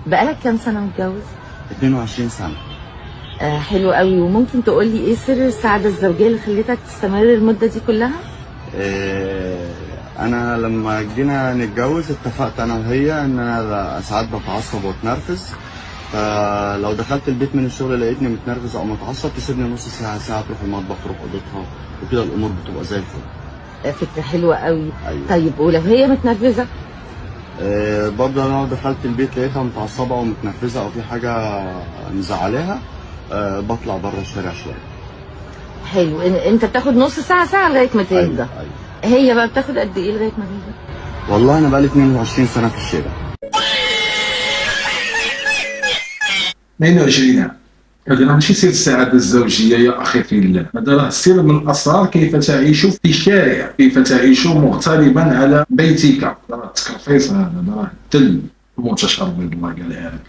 بقالك كام سنة متجوز؟ 22 سنة. حلو قوي. وممكن تقولي ايه سر السعادة الزوجية اللي خلتك تستمر المدة دي كلها؟ انا لما جينا نتجوز اتفقت انا وهي ان انا ساعات بتعصب واتنرفز، فلو دخلت البيت من الشغل لقيتني متنرفز او متعصب تسيبني نص ساعة ساعة تروح المطبخ تروح اوضتها، وكده الامور بتبقى زي الفل. فكرة حلوة قوي. أيوة. طيب ولو هي متنرفزة؟ برضه انا لو دخلت البيت لقيتها متعصبه او متنرفزه او في حاجه مزعلاها، بطلع بره الشارع شويه. حلو. انت بتاخد نص ساعة ساعة لغاية ما تهدى. أيوة. هي بقى بتاخد قد ايه لغاية ما تهدى؟ والله انا بقالي 22 سنه في الشارع. 22 عام. هذا ماشي سر السعادة الزوجية يا أخي في الله، هذا راه سر من الأسرار كيف تعيش في الشارع، كيف تعيش مغتربا على بيتك. راه التكرفيص هذا راه الدل المنتشر بالله قالها لك.